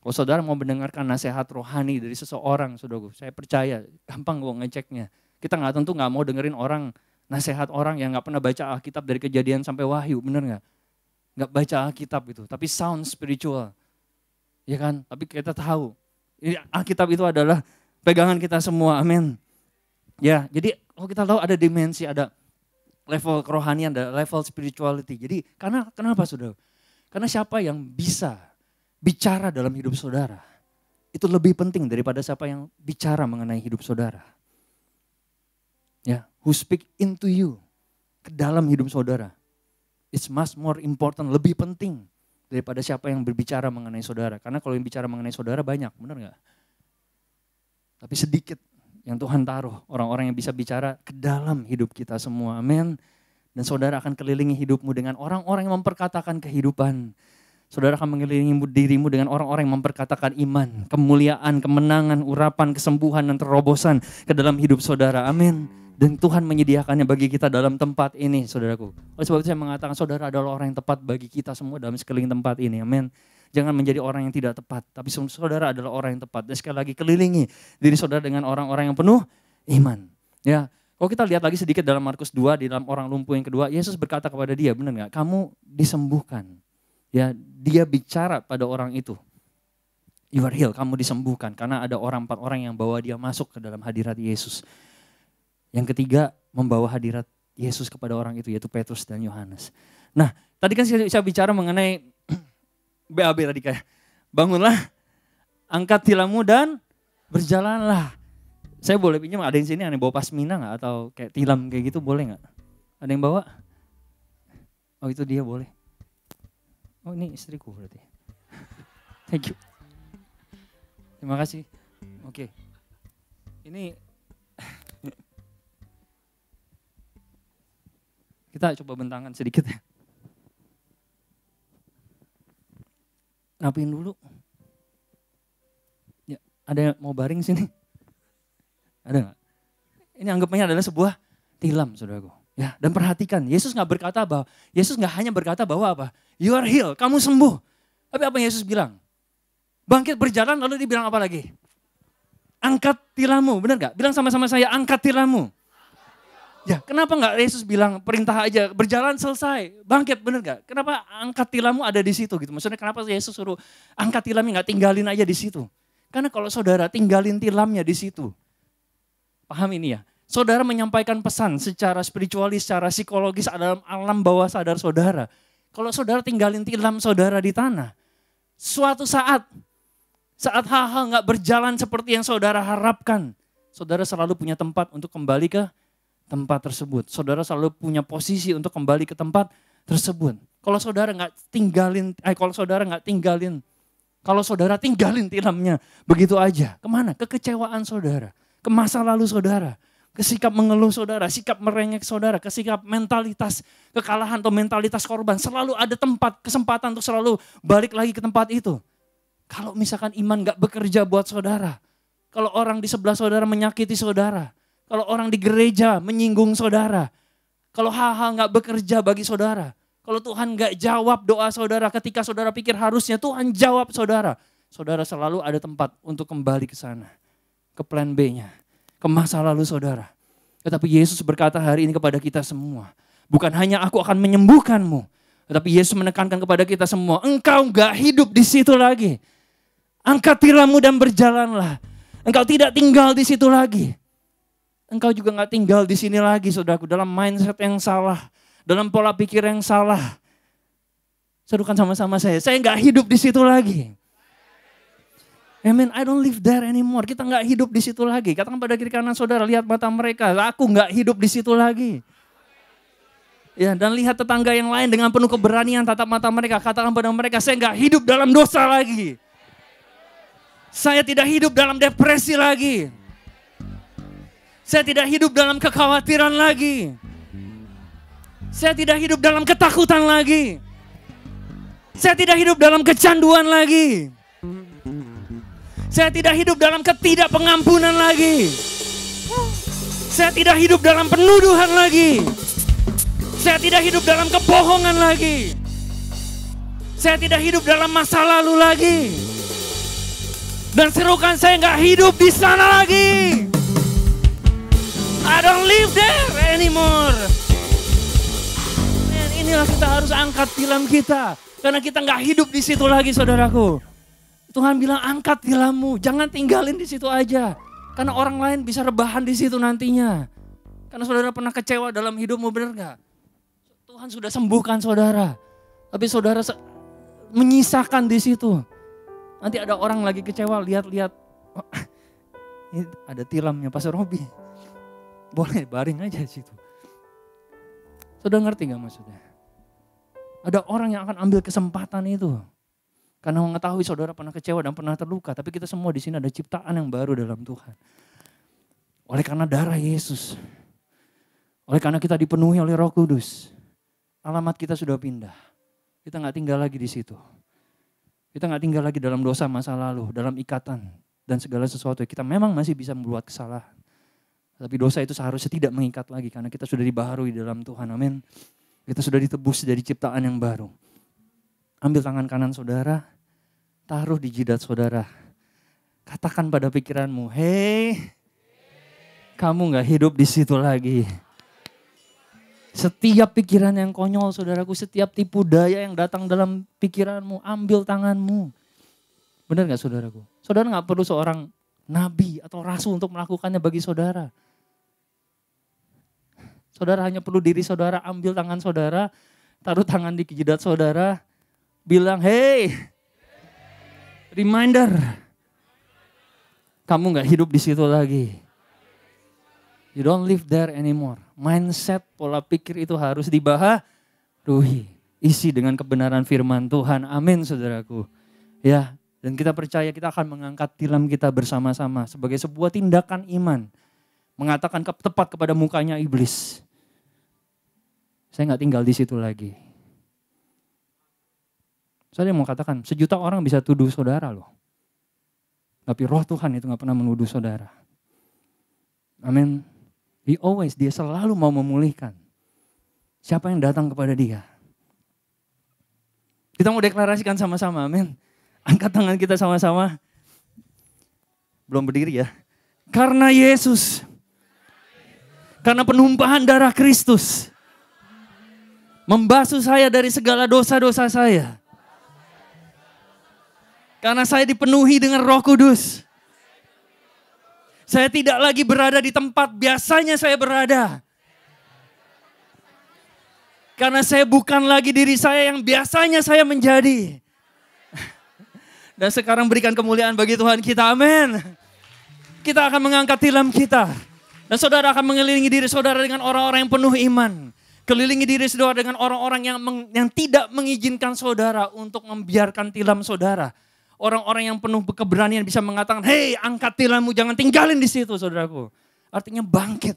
Kalau saudara mau mendengarkan nasihat rohani dari seseorang, saudaraku, saya percaya gampang kok ngeceknya. Kita tentu nggak mau dengerin orang, nasihat orang yang nggak pernah baca Alkitab dari Kejadian sampai Wahyu, bener nggak? Nggak baca Alkitab itu, tapi sound spiritual, ya kan? Tapi kita tahu, Alkitab itu adalah pegangan kita semua, amin. Ya, jadi kalau kita tahu ada dimensi, ada level kerohanian, ada level spirituality. Jadi kenapa saudara? Karena siapa yang bisa bicara dalam hidup saudara, itu lebih penting daripada siapa yang bicara mengenai hidup saudara. Ya, who speak into you, ke dalam hidup saudara. It's much more important, lebih penting daripada siapa yang berbicara mengenai saudara. Karena kalau yang bicara mengenai saudara banyak, benar nggak? Tapi sedikit yang Tuhan taruh, orang-orang yang bisa bicara ke dalam hidup kita semua, amin. Dan saudara akan kelilingi hidupmu dengan orang-orang yang memperkatakan kehidupan. Saudara akan mengelilingi dirimu dengan orang-orang yang memperkatakan iman, kemuliaan, kemenangan, urapan, kesembuhan, dan terobosan ke dalam hidup saudara, amin. Dan Tuhan menyediakannya bagi kita dalam tempat ini, saudaraku. Oleh sebab itu saya mengatakan saudara adalah orang yang tepat bagi kita semua dalam sekeliling tempat ini, amin. Jangan menjadi orang yang tidak tepat, tapi saudara adalah orang yang tepat. Dan sekali lagi kelilingi diri saudara dengan orang-orang yang penuh iman. Ya, kalau kita lihat lagi sedikit dalam Markus 2, di dalam orang lumpuh yang kedua, Yesus berkata kepada dia, benar gak? Kamu disembuhkan. Ya, dia bicara pada orang itu. You are healed, kamu disembuhkan. Karena ada 4 orang yang bawa dia masuk ke dalam hadirat Yesus. Yang ketiga, membawa hadirat Yesus kepada orang itu, yaitu Petrus dan Yohanes. Nah, tadi kan saya bicara mengenai BAB tadi kayak, bangunlah, angkat tilammu dan berjalanlah. Saya boleh pinjam, ada yang sini yang bawa pasmina gak? Atau kayak tilam kayak gitu boleh gak? Ada yang bawa? Oh itu dia boleh. Oh ini istriku berarti. Thank you. Terima kasih. Oke. Ini kita coba bentangan sedikit ya. Rapiin dulu. Ya, ada yang mau baring sini? Ada gak? Ini anggapnya adalah sebuah tilam, saudaraku. Ya, dan perhatikan, Yesus nggak hanya berkata bahwa apa? You are healed, kamu sembuh. Tapi apa yang Yesus bilang? Bangkit berjalan, lalu dia bilang apa lagi? Angkat tilammu, benar gak? Bilang sama-sama saya, angkat tilammu. Ya, kenapa nggak Yesus bilang perintah aja, berjalan selesai, bangkit, bener gak? Kenapa angkat tilammu ada di situ gitu? Maksudnya kenapa Yesus suruh angkat tilamnya, nggak tinggalin aja di situ? Karena kalau saudara tinggalin tilamnya di situ, paham ini ya? Saudara menyampaikan pesan secara spiritualis, secara psikologis dalam alam bawah sadar saudara. Kalau saudara tinggalin tilam saudara di tanah, suatu saat hal-hal nggak berjalan seperti yang saudara harapkan, saudara selalu punya tempat untuk kembali ke tempat tersebut. Saudara selalu punya posisi untuk kembali ke tempat tersebut. Kalau saudara tinggalin tilamnya begitu aja, kemana? Kekecewaan saudara, ke masa lalu saudara, ke sikap mengeluh saudara, sikap merengek saudara, ke sikap mentalitas kekalahan atau mentalitas korban. Selalu ada kesempatan untuk selalu balik lagi ke tempat itu. Kalau misalkan iman gak bekerja buat saudara, kalau orang di sebelah saudara menyakiti saudara, kalau orang di gereja menyinggung saudara, kalau hal-hal gak bekerja bagi saudara, kalau Tuhan gak jawab doa saudara ketika saudara pikir harusnya Tuhan jawab saudara, saudara selalu ada tempat untuk kembali ke sana, ke plan B-nya, ke masa lalu saudara. Tetapi Yesus berkata hari ini kepada kita semua, Bukan hanya aku akan menyembuhkanmu. Tetapi Yesus menekankan kepada kita semua, engkau gak hidup di situ lagi. Angkat tilammu dan berjalanlah. Engkau tidak tinggal di situ lagi. Engkau juga gak tinggal di sini lagi, saudaraku. Dalam mindset yang salah. Dalam pola pikir yang salah. Serukan sama-sama saya gak hidup di situ lagi. Amen, I don't live there anymore. Kita gak hidup di situ lagi. Katakan pada kiri kanan saudara, lihat mata mereka. Aku gak hidup di situ lagi. Ya, dan lihat tetangga yang lain dengan penuh keberanian tatap mata mereka. Katakan pada mereka, saya gak hidup dalam dosa lagi. Saya tidak hidup dalam depresi lagi. Saya tidak hidup dalam kekhawatiran lagi. Saya tidak hidup dalam ketakutan lagi. Saya tidak hidup dalam kecanduan lagi. Saya tidak hidup dalam ketidakpengampunan lagi. Saya tidak hidup dalam penuduhan lagi. Saya tidak hidup dalam kebohongan lagi. Saya tidak hidup dalam masa lalu lagi. Dan serukan, saya nggak hidup di sana lagi. I don't live there anymore. Dan inilah kita harus angkat tilam kita. Karena kita nggak hidup di situ lagi, saudaraku. Tuhan bilang angkat tilammu, jangan tinggalin di situ aja. Karena orang lain bisa rebahan di situ nantinya. Karena saudara pernah kecewa dalam hidupmu, benar gak? Tuhan sudah sembuhkan saudara. Tapi saudara menyisakan di situ. Nanti ada orang lagi kecewa, lihat-lihat. Oh, ini ada tilamnya Pastor Robi. Boleh baring aja di situ. Saudara ngerti gak maksudnya? Ada orang yang akan ambil kesempatan itu. Karena mengetahui saudara pernah kecewa dan pernah terluka. Tapi kita semua di sini ada ciptaan yang baru dalam Tuhan. Oleh karena darah Yesus. Oleh karena kita dipenuhi oleh Roh Kudus. Alamat kita sudah pindah. Kita gak tinggal lagi di situ. Kita gak tinggal lagi dalam dosa masa lalu. Dalam ikatan dan segala sesuatu. Kita memang masih bisa membuat kesalahan. Tapi dosa itu seharusnya tidak mengikat lagi. Karena kita sudah dibaharui dalam Tuhan. Amin. Kita sudah ditebus dari ciptaan yang baru. Ambil tangan kanan saudara, taruh di jidat saudara. Katakan pada pikiranmu, hei, kamu gak hidup di situ lagi. Setiap pikiran yang konyol saudaraku, setiap tipu daya yang datang dalam pikiranmu, ambil tanganmu. Benar gak saudaraku? Saudara gak perlu seorang nabi atau rasul untuk melakukannya bagi saudara. Saudara hanya perlu diri saudara, ambil tangan saudara, taruh tangan di jidat saudara. Bilang, hey, reminder, kamu gak hidup di situ lagi. You don't live there anymore. Mindset, pola pikir itu harus dibaharui. Isi dengan kebenaran firman Tuhan. Amin saudaraku. Ya, dan kita percaya kita akan mengangkat tilam kita bersama-sama sebagai sebuah tindakan iman. Mengatakan tepat kepada mukanya iblis. Saya gak tinggal di situ lagi. Saya mau katakan, 1 juta orang bisa tuduh saudara loh. Tapi roh Tuhan itu gak pernah menuduh saudara. Amin. Dia selalu mau memulihkan. Siapa yang datang kepada dia. Kita mau deklarasikan sama-sama, amin. Angkat tangan kita sama-sama. Belum berdiri ya. Karena Yesus. Karena penumpahan darah Kristus. Membasuh saya dari segala dosa-dosa saya. Karena saya dipenuhi dengan Roh Kudus. Saya tidak lagi berada di tempat biasanya saya berada. Karena saya bukan lagi diri saya yang biasanya saya menjadi. Dan sekarang berikan kemuliaan bagi Tuhan kita, amin. Kita akan mengangkat tilam kita. Dan saudara akan mengelilingi diri saudara dengan orang-orang yang penuh iman. Kelilingi diri saudara dengan orang-orang yang tidak mengizinkan saudara untuk membiarkan tilam saudara. Orang-orang yang penuh keberanian bisa mengatakan, hei angkat tilammu, jangan tinggalin di situ saudaraku. Artinya bangkit.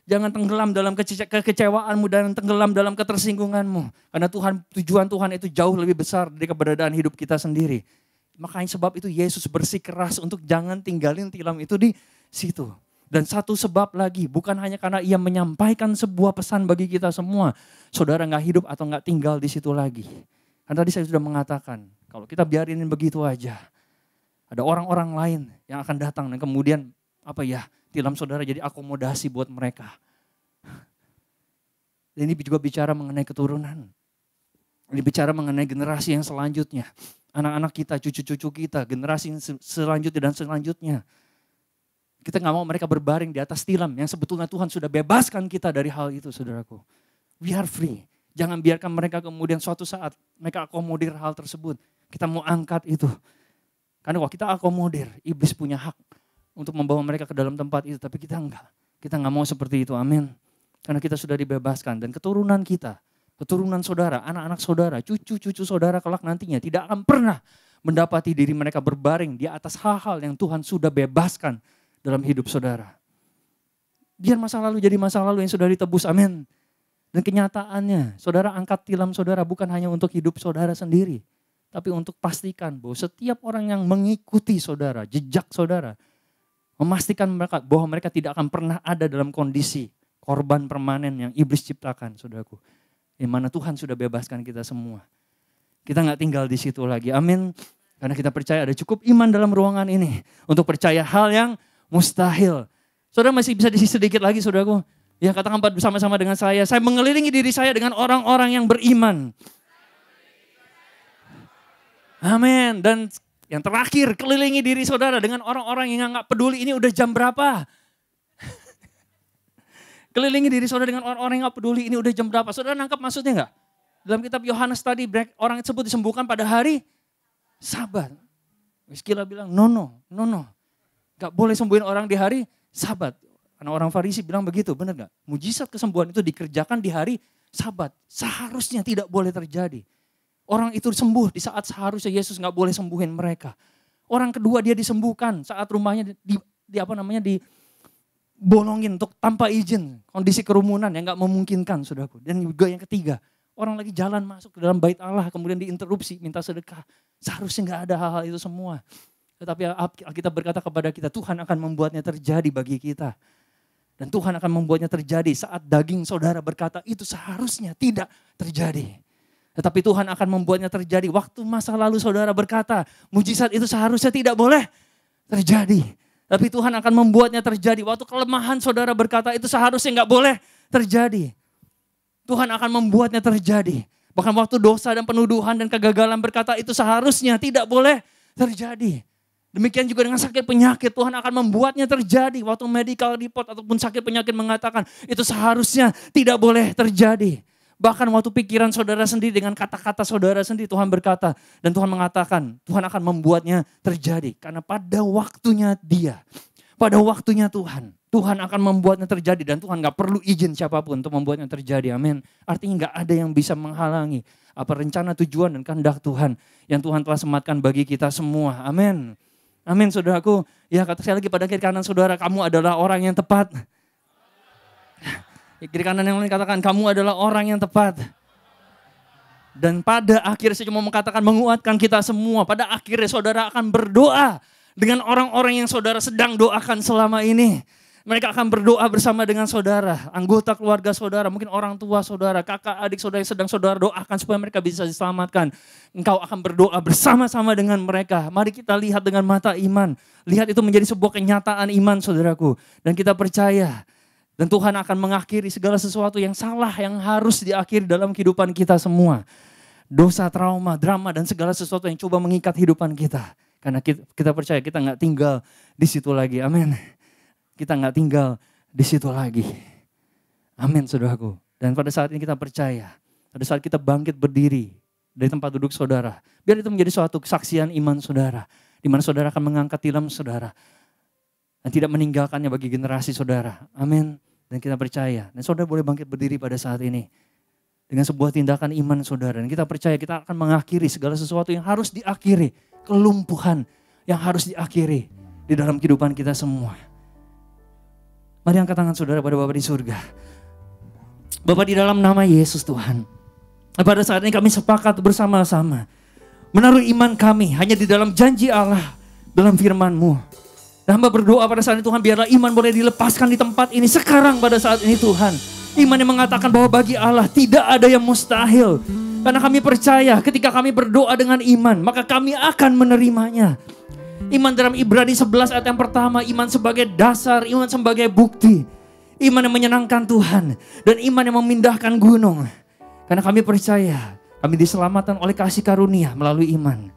Jangan tenggelam dalam kekecewaanmu dan tenggelam dalam ketersinggunganmu. Karena tujuan Tuhan itu jauh lebih besar dari keberadaan hidup kita sendiri. Makanya sebab itu Yesus bersikeras untuk jangan tinggalin tilam itu di situ. Dan satu sebab lagi, bukan hanya karena ia menyampaikan sebuah pesan bagi kita semua. Saudara gak hidup atau gak tinggal di situ lagi. Karena tadi saya sudah mengatakan, kalau kita biarinin begitu aja, ada orang-orang lain yang akan datang dan kemudian tilam saudara jadi akomodasi buat mereka. Dan ini juga bicara mengenai keturunan. Ini bicara mengenai generasi yang selanjutnya. Anak-anak kita, cucu-cucu kita, generasi yang selanjutnya dan selanjutnya. Kita gak mau mereka berbaring di atas tilam yang sebetulnya Tuhan sudah bebaskan kita dari hal itu, saudaraku. We are free. Jangan biarkan mereka kemudian suatu saat mereka akomodir hal tersebut. Kita mau angkat itu. Karena kalau kita akomodir, iblis punya hak untuk membawa mereka ke dalam tempat itu. Tapi kita enggak. Kita gak mau seperti itu, amin. Karena kita sudah dibebaskan. Dan keturunan kita, keturunan saudara, anak-anak saudara, cucu-cucu saudara kelak nantinya tidak akan pernah mendapati diri mereka berbaring di atas hal-hal yang Tuhan sudah bebaskan dalam hidup saudara. Biar masa lalu jadi masa lalu yang sudah ditebus, amin. Dan kenyataannya, saudara angkat tilam saudara bukan hanya untuk hidup saudara sendiri. Tapi untuk pastikan bahwa setiap orang yang mengikuti saudara, jejak saudara, memastikan mereka bahwa mereka tidak akan pernah ada dalam kondisi korban permanen yang iblis ciptakan, saudaraku. Yang mana Tuhan sudah bebaskan kita semua. Kita gak tinggal di situ lagi, amin. Karena kita percaya ada cukup iman dalam ruangan ini untuk percaya hal yang mustahil. Saudara masih bisa diisi sedikit lagi, saudaraku. Ya, katakan bersama-sama dengan saya mengelilingi diri saya dengan orang-orang yang beriman. Amin. Dan yang terakhir, kelilingi diri saudara dengan orang-orang yang nggak peduli ini udah jam berapa. Kelilingi diri saudara dengan orang-orang yang nggak peduli ini udah jam berapa. Saudara nangkap maksudnya nggak? Dalam kitab Yohanes tadi, orang tersebut disembuhkan pada hari Sabat. Iskila bilang, no. Gak boleh sembuhin orang di hari Sabat. Karena orang Farisi bilang begitu, benar gak? Mujizat kesembuhan itu dikerjakan di hari Sabat. Seharusnya tidak boleh terjadi. Orang itu sembuh di saat seharusnya Yesus gak boleh sembuhin mereka. Orang kedua dia disembuhkan saat rumahnya dibolongin untuk tanpa izin. Kondisi kerumunan yang gak memungkinkan, saudaraku. Dan juga yang ketiga, orang lagi jalan masuk ke dalam bait Allah kemudian diinterupsi minta sedekah. Seharusnya gak ada hal-hal itu semua. Tetapi Alkitab berkata kepada kita, Tuhan akan membuatnya terjadi bagi kita. Dan Tuhan akan membuatnya terjadi saat daging saudara berkata itu seharusnya tidak terjadi. Tetapi Tuhan akan membuatnya terjadi waktu masa lalu saudara berkata mujizat itu seharusnya tidak boleh terjadi. Tapi Tuhan akan membuatnya terjadi waktu kelemahan saudara berkata itu seharusnya nggak boleh terjadi. Tuhan akan membuatnya terjadi. Bahkan waktu dosa dan penuduhan dan kegagalan berkata itu seharusnya tidak boleh terjadi. Demikian juga dengan sakit penyakit, Tuhan akan membuatnya terjadi. Waktu medical report ataupun sakit penyakit mengatakan itu seharusnya tidak boleh terjadi. Bahkan waktu pikiran saudara sendiri dengan kata-kata saudara sendiri Tuhan berkata. Dan Tuhan mengatakan Tuhan akan membuatnya terjadi. Karena pada waktunya Dia, pada waktunya Tuhan akan membuatnya terjadi. Dan Tuhan gak perlu izin siapapun untuk membuatnya terjadi, amin. Artinya gak ada yang bisa menghalangi apa rencana, tujuan dan kehendak Tuhan yang Tuhan telah sematkan bagi kita semua, amin. Amin, saudaraku. Ya, kata saya lagi pada kiri kanan saudara, kamu adalah orang yang tepat. Kiri kanan yang lain katakan, kamu adalah orang yang tepat. Dan pada akhirnya saya cuma mengatakan menguatkan kita semua. Pada akhirnya saudara akan berdoa dengan orang-orang yang saudara sedang doakan selama ini. Mereka akan berdoa bersama dengan saudara, anggota keluarga saudara, mungkin orang tua saudara, kakak, adik saudara yang sedang saudara doakan supaya mereka bisa diselamatkan. Engkau akan berdoa bersama-sama dengan mereka. Mari kita lihat dengan mata iman. Lihat itu menjadi sebuah kenyataan iman, saudaraku. Dan kita percaya. Dan Tuhan akan mengakhiri segala sesuatu yang salah yang harus diakhiri dalam kehidupan kita semua. Dosa, trauma, drama, dan segala sesuatu yang coba mengikat kehidupan kita. Karena kita percaya kita gak tinggal di situ lagi, amin. Kita gak tinggal di situ lagi. Amin, saudaraku. Dan pada saat ini kita percaya, pada saat kita bangkit berdiri dari tempat duduk saudara, biar itu menjadi suatu kesaksian iman saudara, di mana saudara akan mengangkat tilam saudara dan tidak meninggalkannya bagi generasi saudara. Amin. Dan kita percaya, dan saudara boleh bangkit berdiri pada saat ini dengan sebuah tindakan iman saudara. Dan kita percaya kita akan mengakhiri segala sesuatu yang harus diakhiri, kelumpuhan yang harus diakhiri di dalam kehidupan kita semua. Mari angkat tangan saudara pada Bapa di surga. Bapa, di dalam nama Yesus Tuhan. Pada saat ini kami sepakat bersama-sama menaruh iman kami hanya di dalam janji Allah, dalam firman-Mu. Dan hamba berdoa pada saat ini Tuhan, biarlah iman boleh dilepaskan di tempat ini sekarang pada saat ini Tuhan. Iman yang mengatakan bahwa bagi Allah tidak ada yang mustahil. Karena kami percaya ketika kami berdoa dengan iman, maka kami akan menerimanya. Iman dalam Ibrani 11 ayat yang pertama, iman sebagai dasar, iman sebagai bukti. Iman yang menyenangkan Tuhan. Dan iman yang memindahkan gunung. Karena kami percaya kami diselamatkan oleh kasih karunia melalui iman.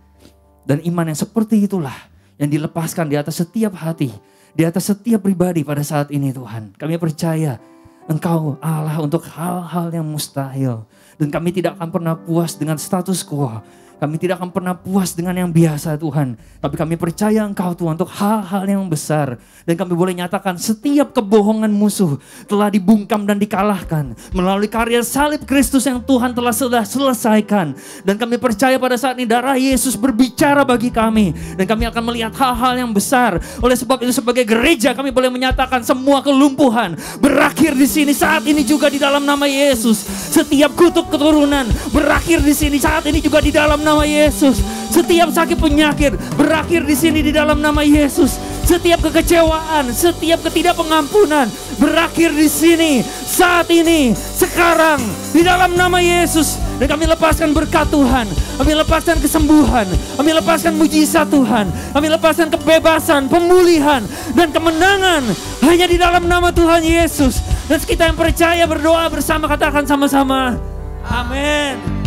Dan iman yang seperti itulah yang dilepaskan di atas setiap hati. Di atas setiap pribadi pada saat ini Tuhan. Kami percaya Engkau Allah untuk hal-hal yang mustahil. Dan kami tidak akan pernah puas dengan status quo. Kami tidak akan pernah puas dengan yang biasa Tuhan. Tapi kami percaya Engkau Tuhan untuk hal-hal yang besar. Dan kami boleh nyatakan setiap kebohongan musuh telah dibungkam dan dikalahkan. Melalui karya salib Kristus yang Tuhan telah selesaikan. Dan kami percaya pada saat ini darah Yesus berbicara bagi kami. Dan kami akan melihat hal-hal yang besar. Oleh sebab itu sebagai gereja kami boleh menyatakan semua kelumpuhan berakhir di sini saat ini juga di dalam nama Yesus. Setiap kutuk keturunan berakhir di sini saat ini juga di dalam nama Yesus. Setiap sakit penyakit berakhir di sini di dalam nama Yesus. Setiap kekecewaan, setiap ketidakpengampunan berakhir di sini saat ini, sekarang di dalam nama Yesus. Dan kami lepaskan berkat Tuhan, kami lepaskan kesembuhan, kami lepaskan mujizat Tuhan, kami lepaskan kebebasan, pemulihan dan kemenangan hanya di dalam nama Tuhan Yesus. Dan kita yang percaya berdoa bersama katakan sama-sama, amin.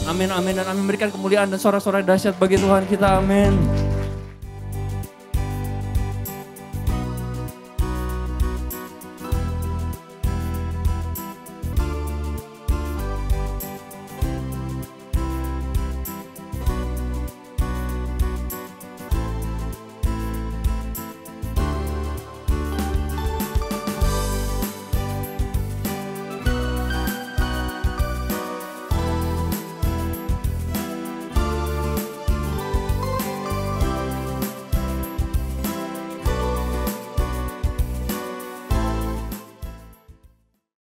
Amin, amin, dan amin. Berikan kemuliaan dan sorak-sorai dahsyat bagi Tuhan kita, amin.